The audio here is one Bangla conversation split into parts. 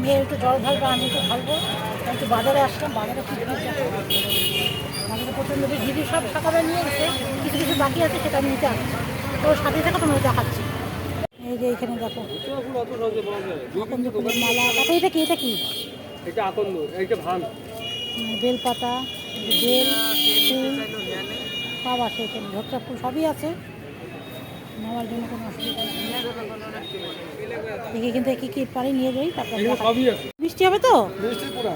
মেয়ে একটু জল ঢালবো, আমি একটু ঢালবো। একটু বাজারে আসলাম, বাজারে খুব ভিড় দেখো। বাজারে প্রচণ্ড ভিড়, সব সকালে নিয়ে গেছে, কিছু কিছু বাকি আছে সেটা আমি নিতে আসছি। তো সাথে থাকো তোমাকে দেখাচ্ছি। এই যে এখানে দেখো আকন্দ ফুলের মালা। তারপরে এটা কি, এটা কি? এটা আকন্দ, এইটা ভান, বেলপাতা, বেল ফুল সব আছে এখানে, ধোত্রা ফুল সবই আছে। নেওয়ার জন্য কোনো অসুবিধা নেই। দেখি কিন্তু কি কি পারি নিয়ে যাই, তারপর সবই আছে। বৃষ্টি হবে তো। মিষ্টি পুরা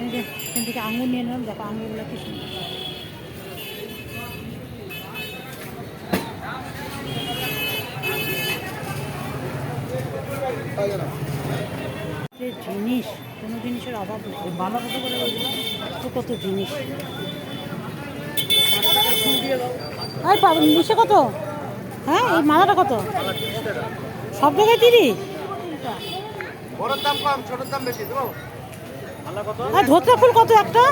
এই যে এখান থেকে আঙুর নিয়ে নিলাম, দেখো আঙুরগুলো কি সুন্দর। যে জিনিস, কোনো জিনিসের অভাব নেই। ভালো কত করে তো কত জিনিস। আর পাবেন নিচে কত? হ্যাঁ, এই মালাটা কত? সব জায়গায় 30। বড়র দাম কম, ছোটর দাম বেশি দেবো। ভালো কত? আর ধোত্রা ফুল কত একটা?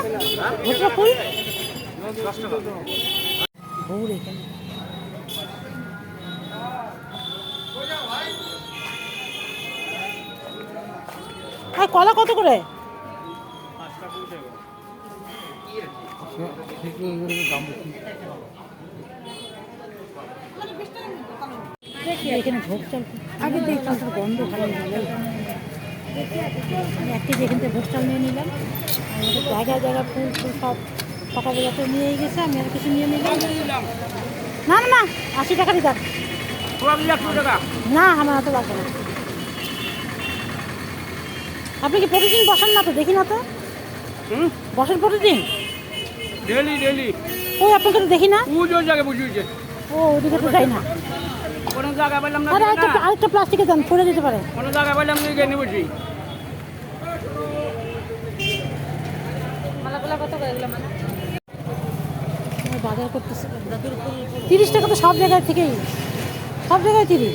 ধোত্রা ফুল 10 টাকা। ভোর এখানে। আর কলা কত করে? এখানে ভোগ চাল আগে দিয়ে চালটার গন্ধ ভালো লাগে। আমি 1 কেজি এখান থেকে ভোগ চাল নিয়ে নিলাম। আমাদের জায়গায় জায়গায় ফুল ফুল সব সকালবেলা তো নিয়েই গেছে, আমি আর কিছু নিয়ে নিলাম। না না না, 80 টাকারই দাম। না, আমার হাতে লাগবে না। আপনি কি প্রতিদিন বসান না? তো দেখি না তো। বসেন প্রতিদিন? Daily daily. ওই আপনাকে তো দেখি না। পুজোর জায়গায় বুঝিয়েছে। ও ওদিকে তো যাই না। কোনো জায়গায় বললাম না, আরে আরেকটা প্লাস্টিকে দেন, পড়ে যেতে পারে। কোনো জায়গায় বললাম না, জেনে বুঝি। মালাগুলা কত করে এগুলো মালা? বাজার করতেছে 30 টাকা তো সব জায়গায় থেকেই, সব জায়গায় 30।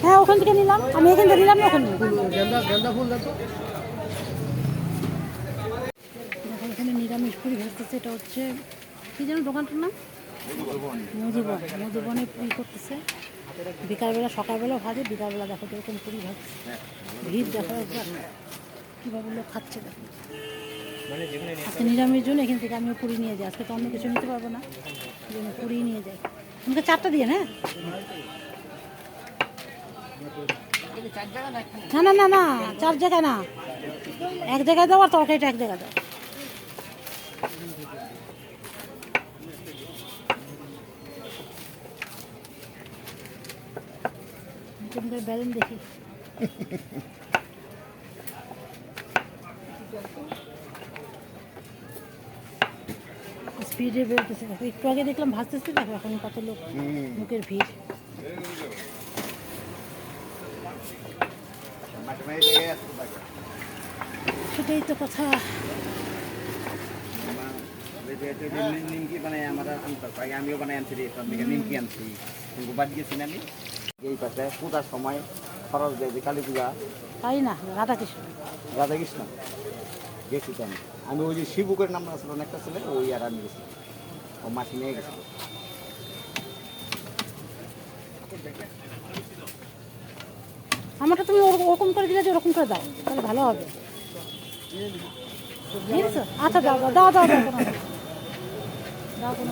হ্যাঁ, ওখান থেকে নিলাম, আমি এখান থেকে নিলাম না ওখানে। গেন্দা ফুল দেখো। এখানে নিরামিষ পুরি ভাজতেছে, এটা হচ্ছে কি যেন দোকানটার নাম? মধুবন। মধুবনে পুরি করতেছে বিকালবেলা, সকালবেলা ভাজে, বিকালবেলা দেখো এরকম পুরি ভাজছে। ভিড় দেখা যাচ্ছে কীভাবে লোক খাচ্ছে দেখো। আজকে নিরামিষ জন্য এখান থেকে আমিও পুরি নিয়ে যাই, আজকে তো অন্য কিছু নিতে পারবো না, এই জন্য পুরি নিয়ে যাই। আমাকে 4টা দিয়ে। হ্যাঁ, না না না না, 4 জায়গায় না, 1 জায়গায় দাও, আর তরকারিটা 1 জায়গায় দাও। ব্যালেন দেখি। স্পিডে বেরোতেছে দেখো, একটু আগে দেখলাম ভাজতেছে, দেখো এখন কত লোক, মুখের ভিড়। সেটাই তো কথা। নিমকি বানাই আমরা আমিও বানাই আনছি, নিমকি আনছি, বাদ গেছি না। এই পাশে পূজার সময় খরচ দেয় যে কালী পূজা, তাই না? রাধাকৃষ্ণ রাধাকৃষ্ণ গেছি তো আমি ওই যে শিবুকের নাম ছিল অনেকটা ছেলে, ওই আর আমি গেছি, ও মাসি নিয়ে গেছিল। আমারটা তুমি ওরকম করে দিলে, যে ওরকম করে দাও, তাহলে ভালো হবে। বুঝেছো? আচ্ছা দাও দাও দাও দাও দাও, দাও কোনো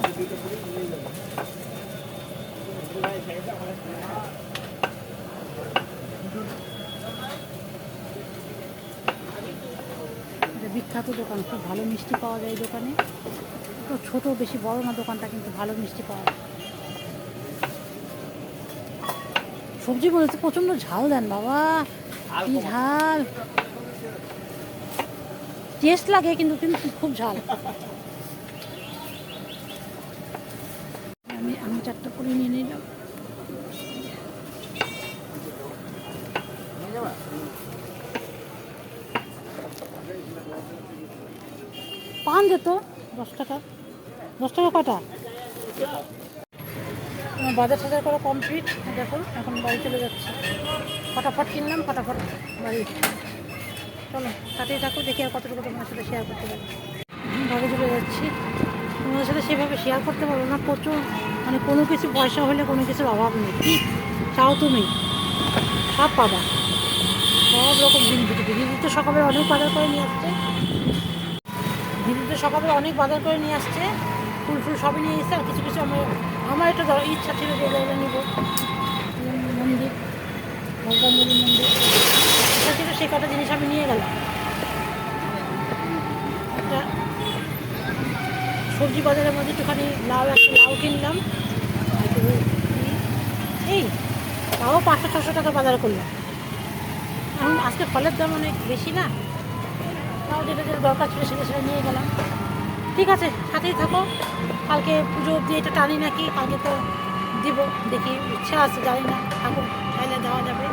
বিখ্যাত দোকান, খুব ভালো মিষ্টি পাওয়া যায় এই দোকানে। তো ছোট, বেশি বড় না দোকানটা, কিন্তু ভালো মিষ্টি পাওয়া যায়। সবজি বলেছে প্রচণ্ড ঝাল দেন বাবা, কি ঝাল, টেস্ট লাগে কিন্তু কিন্তু খুব ঝাল। আমি 4টা পুরি নিয়ে নিলাম। পান যেত 10 টাকা। 10 টাকা কটা? আমার বাজার টাজার করা কমপ্লিট, দেখো এখন বাড়ি চলে যাচ্ছে। ফটাফট কিনলাম, ফটাফট বাড়ি। চলো তাতেই থাকো, দেখি আর কতটুকু তোমার সাথে শেয়ার করতে পারি। বাড়ি চলে যাচ্ছি, তোমাদের সাথে সেভাবে শেয়ার করতে পারবো না, প্রচুর মানে কোনো কিছু পয়সা হলে কোনো কিছুর অভাব নেই। কি চাও তুমি সব পাবা, সব রকম দিন দিদি তো সকালে অনেক বাজার করে নিয়ে আসছে, দিদি তো সকালে অনেক বাজার করে নিয়ে আসছে, ফুল ফুল সবই নিয়ে এসছে। আর কিছু কিছু আমার একটা ইচ্ছা ছিল যে জায়গা নিব, মন্দির ভগবান মন্দির ইচ্ছা ছিল, সেই কটা জিনিস আমি নিয়ে গেলাম। একটা সবজি বাজারের মধ্যে একটুখানি একটা লাউ কিনলাম, এই তাও 500-600 টাকা বাজার করলাম। এখন আজকে ফলের দাম অনেক বেশি না, তাও যেটা যেটা দরকার ছিল সেটা সেটা নিয়ে গেলাম। ঠিক আছে, সাথেই থাকো। কালকে পুজো অবধি এটা টানি নাকি, কালকে তো দিব, দেখি ইচ্ছা আছে, জানি না ঠাকুর চাইলে দেওয়া যাবে,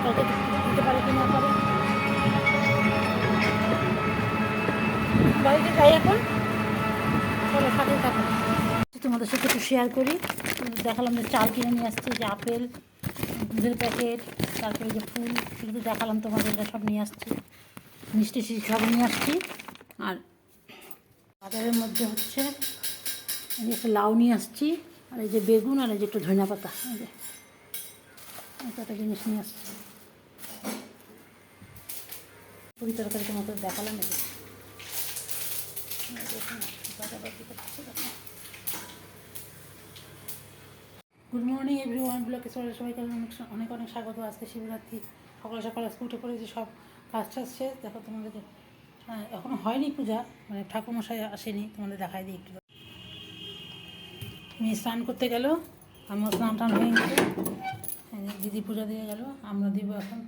কালকে দিতে পারে কি না পারে। বাড়িতে যাই এখন, চলো সাথেই থাকো। তোমাদের সাথে একটু শেয়ার করি। দেখালাম যে চাল কিনে নিয়ে আসছে, যে আপেল, দুধের প্যাকেট, তারপরে যে ফুল, সেগুলো দেখালাম তোমাদের, সব নিয়ে আসছি, মিষ্টি সব নিয়ে আসছি। আর বাজারের মধ্যে হচ্ছে এই যে একটা লাউ নিয়ে আসছি, আর এই যে বেগুন, আর এই যে একটু ধনিয়া পাতা, এই যে একটা জিনিস নিয়ে আসছি। পুরি তরকারি তোমাকে দেখালাম। এই যে গুড মর্নিং এভরিওয়ান, ব্লগে সবাইকে অনেক অনেক স্বাগত। আজকে শিবরাত্রি, সকালে সকালে উঠে পড়ে যে সব কাজ টাজ শেষ। দেখো তোমাদেরকে, হ্যাঁ এখনও হয়নি পূজা, মানে ঠাকুরমশাই আসেনি, তোমাদের দেখাই দিই একটু। মেয়ে স্নান করতে গেল, আমিও স্নান টান হয়ে গেছে, দিদি পূজা দিয়ে গেল, আমরা দিব এখন।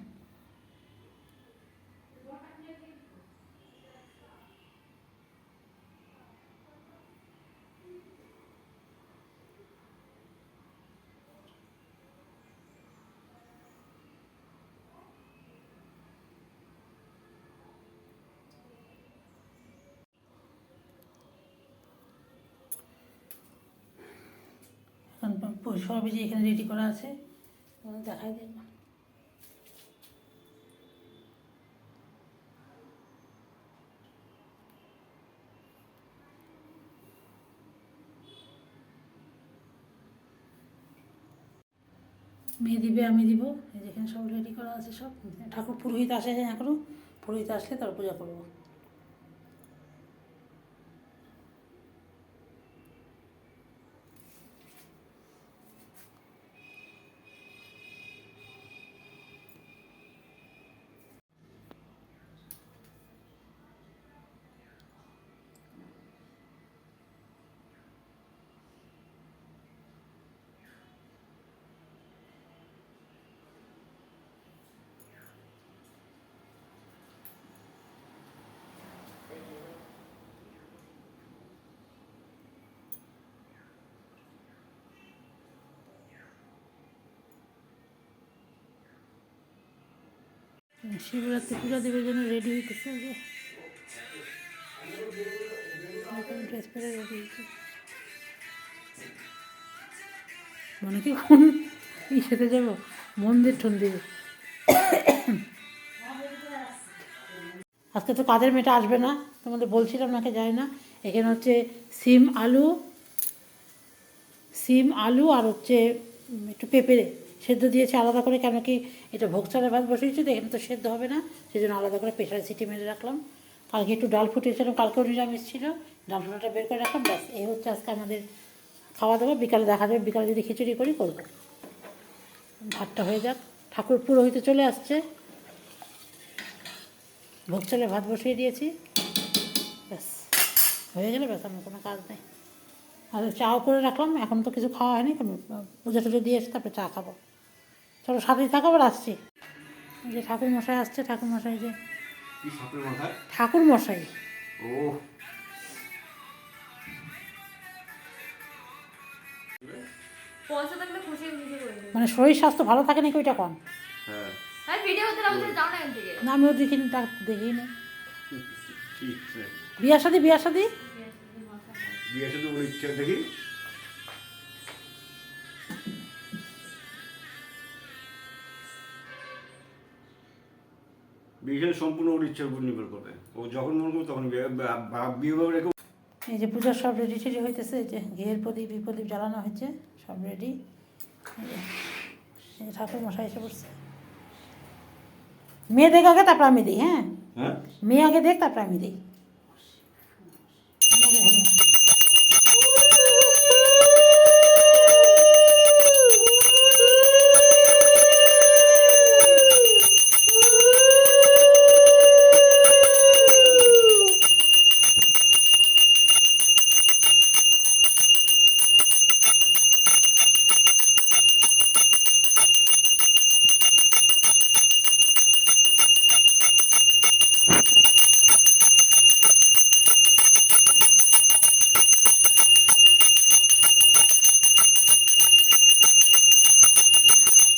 সবই যে এখানে রেডি করা আছে, তোমাদের দেখাই দিই। মেয়ে দিবে, আমি দিব, এই যেখানে সব রেডি করা আছে সব। ঠাকুর পুরোহিত আসে এখনও, পুরোহিত আসলে তার পূজা করবো। শিবরাত্রি পূজা দেবের জন্য রেডি হইতেছে, যে ড্রেস পরে রেডি হয়েছে, মনে কি কোন ইসেতে যাবো, মন্দির টন্দিরে। আজকে তো কাজের মেয়েটা আসবে না, তোমাদের বলছিলাম নাকি জানি না। এখানে হচ্ছে সিম আলু আর হচ্ছে একটু পেঁপে সেদ্ধ দিয়েছে আলাদা করে, কেন কি এটা ভোগ চালের ভাত বসিয়েছি তো, এখানে তো সেদ্ধ হবে না, সেই জন্য আলাদা করে প্রেশারে সিটি মেরে রাখলাম। কালকে একটু ডাল ফুটিয়েছিলাম, কালকেও নিরামিষ ছিল, ডাল ফুটাটা বের করে রাখলাম, ব্যাস এই হচ্ছে আজকে আমাদের খাওয়া দাওয়া। বিকালে দেখা যাবে, বিকালে যদি খিচুড়ি করি করবো। ভাতটা হয়ে যাক, ঠাকুর পুরোহিত চলে আসছে, ভোগ চালের ভাত বসিয়ে দিয়েছি, ব্যাস হয়ে গেলে ব্যাস, আমার কোনো কাজ নেই। আর চাও করে রাখলাম, এখন তো কিছু খাওয়া হয়নি, পুজো টুজো দিয়ে এসে তারপরে চা খাবো। চলো সাথেই থাকো, আবার আসছি। এই যে ঠাকুর মশাই আসছে, ঠাকুর মশাই, যে ঠাকুর মশাই, মানে শরীর স্বাস্থ্য ভালো থাকে নাকি ওইটা কন? না আমিও দেখিনি, দেখিনি। বিয়া শাদি দেখি বিয়ে সম্পূর্ণ ওর ইচ্ছার উপর নির্ভর করে, ও যখন মনে করবে তখন বিয়ে রেখে। এই যে পূজার সব রেডি টেডি হইতেছে, যে ঘিয়ের প্রদীপ জ্বালানো হয়েছে, সব রেডি। ঠাকুর মশাই এসে পড়ছে, মেয়ে দেখ আগে, তারপর আমি দিই। হ্যাঁ, হ্যাঁ মেয়ে আগে দেখ, তারপর আমি দিই।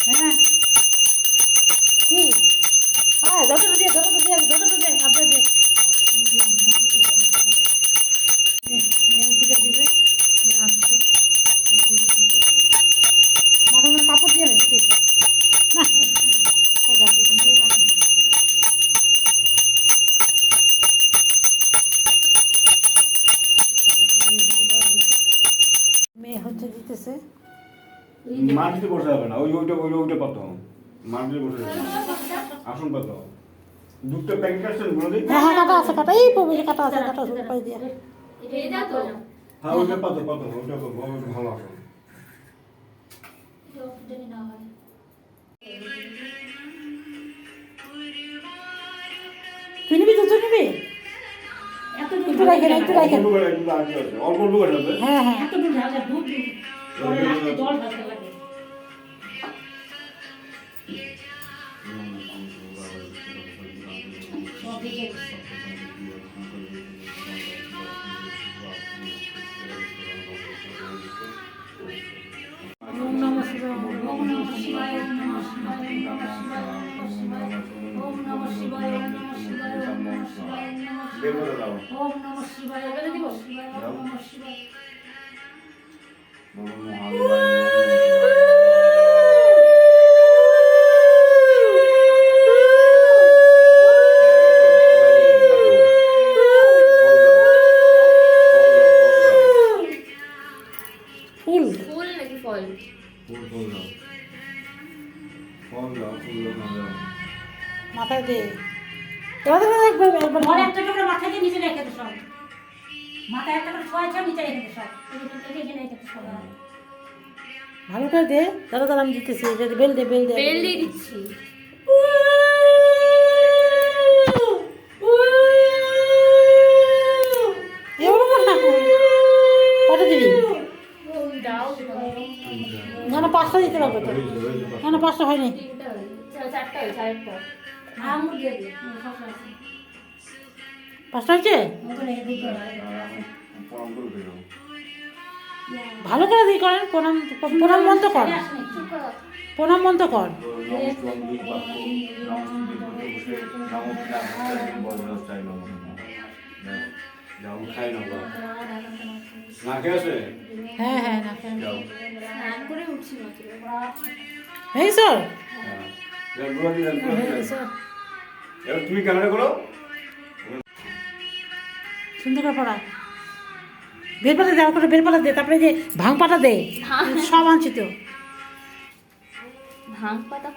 হ্যাঁ, কি? হ্যাঁ, যতটা দিয়ে, যতটা দিয়ে, যতটা দিয়ে, আপনার দিয়ে। মেয়ে পূজা দিবে, মেয়ে আসছে। মাথা মনে কাপড় দিয়ে নেবে, ঠিক না? ঠিক আছে, তুমি মানে মেয়ে হচ্ছে দিতেছে। মাটিতে বসে যাবে না, ওইটা পাতো মাটিতে বসে যাবে না। আসন পাতো দুধটা প্যাকেট আসছে বলে দিই। হ্যাঁ হ্যাঁ, কাটা আছে, কাটা, এই প্রবেশে কাটা আছে, কাটা আছে উপায় দিয়ে। হ্যাঁ ওইটা পাতো ওইটা ভালো আসন। তুই নিবি, দুধ নিবি? একটু রাখেন, একটু রাখেন। অল্প অল্প করে যাবে। হ্যাঁ হ্যাঁ, ওম নমঃ শিবায়, ওম নমঃ শিবায়, ওম নমঃ শিবায়, ওম নমঃ শিবায়, ওম নমঃ শিবায়, ওম নমঃ শিবায়, ওম নমঃ শিবায়, ওম নমঃ শিবায়, বের করে দাও। ওম নমঃ শিবায়, ওম নমঃ শিবায়, ওম নমঃ শিবায়। ফুল ফুল নাকি ফল? মাথায় দে। এবার একবার ঘরে একটা করে মাথায় দিয়ে নিচে রেখে দে সব। মাথায় একটা করে ছোঁয়া ছোঁয়া নিচে রেখে দে সব। এখানে রেখে দে সব। ভালো করে দে। দাদা দাদা আমি দিতেছি, যদি বেল দে, বেল দে। বেল দিয়ে দিচ্ছি। কত দিবি? দাও। না না, 5টা দিতে লাগবে তো। না না, 5টা হয়নি। তিনটা হয়েছে, চারটা হয়েছে, আরেকটা। আঙুর দিয়ে দে। সব আছে। 5টা হয়েছে? ওটা রেখে দিতে হবে। ভালো করে দিয়ে করেন। প্রণাম, প্রণাম মন্ত্র কর, চুপ করো। প্রণাম মন্ত্র কর। খাই না না খেয়ে আছে। হ্যাঁ হ্যাঁ, না কেন? স্নান করে উঠছি মাত্র। এই স্যার, এবার তুমি ক্যামেরা করো। সুন্দর করে পড়া। বেলপাতা দেওয়া করে, বেলপাতা দে, তারপরে যে ভাঙ পাতা দে, সব আনছি তো। ভাঙ পাতা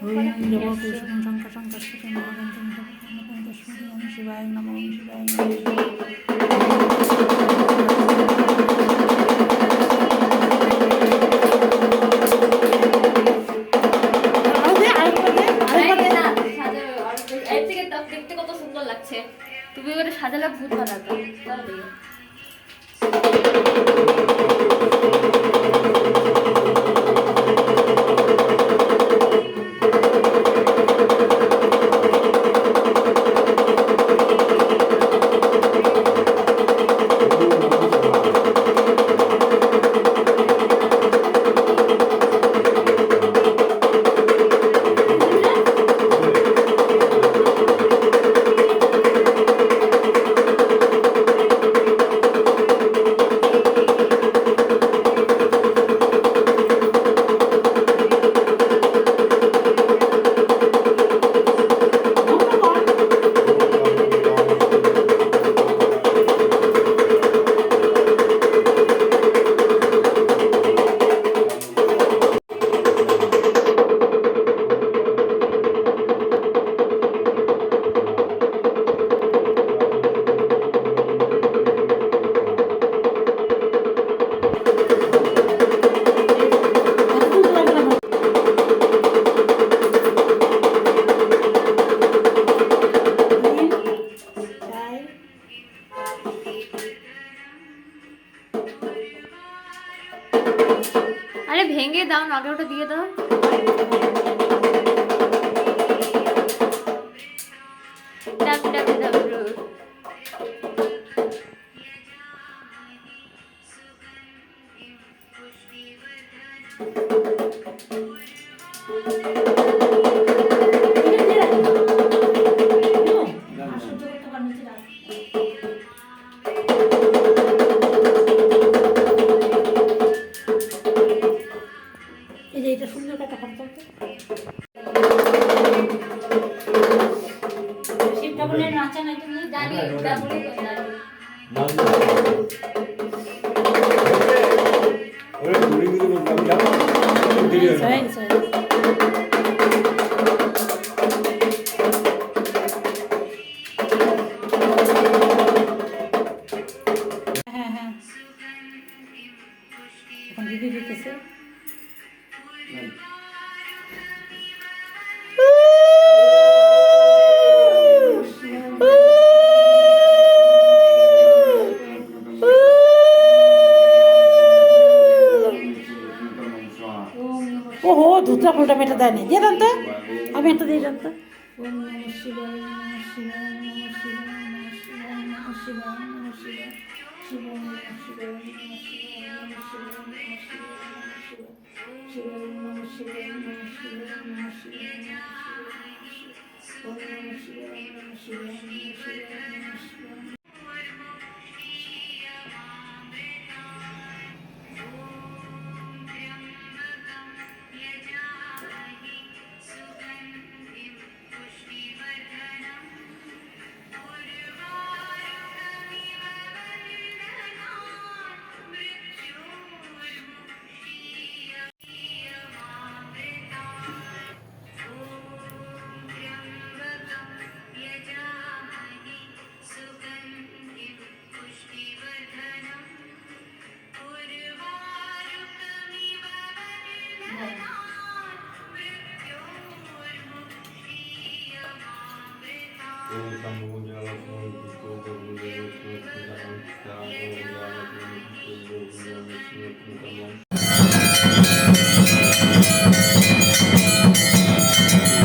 শঙ্কর শঙ্কর শিবায় নমঃ, ওম শিবায় নমঃ। আরো দে, আরেকবার দে, আরেকবার দে। এর থেকে দেখতে কত সুন্দর লাগছে। তুমি এবারে সাজালে ভূত বানাতো। তাহলে আগে ওটা দিয়ে দাও। www সহ্য করতে পার নিচে রাখ। এই যে এটা সুন্দর একটা ফটো তুলতে। শিব ঠাকুরের নাচা নাই তুমি দাঁড়িয়ে দাঁড়িয়ে ওরে ঘুরে ঘুরে বলতে আমি যাবো দেরি হয়ে যাবে। হয়ে গেছে। হ্যাঁ হ্যাঁ এখন দিদি দিতেছে। ওহো দুধটা ফুলটা মেটে দেয়নি দিয়ে দেন তো, আমি একটা দিয়ে দেন তো। ওম নমঃ শিবায় নমঃ শিবায় নমঃ শিবায় নমঃ শিবায় নমঃ শিবায় শিবায় নমঃ শিবায় নমঃ শিবায় নমঃ শিবায় নমঃ শিবায় নমঃ শিবায় নমঃ শিবায় নমঃ শিবায় নমঃ শিবায় নমঃ শিবায় ওম নমঃ শিবায় নমঃ শিবায় নমঃ শিবায় নমঃ শিবায়। ওম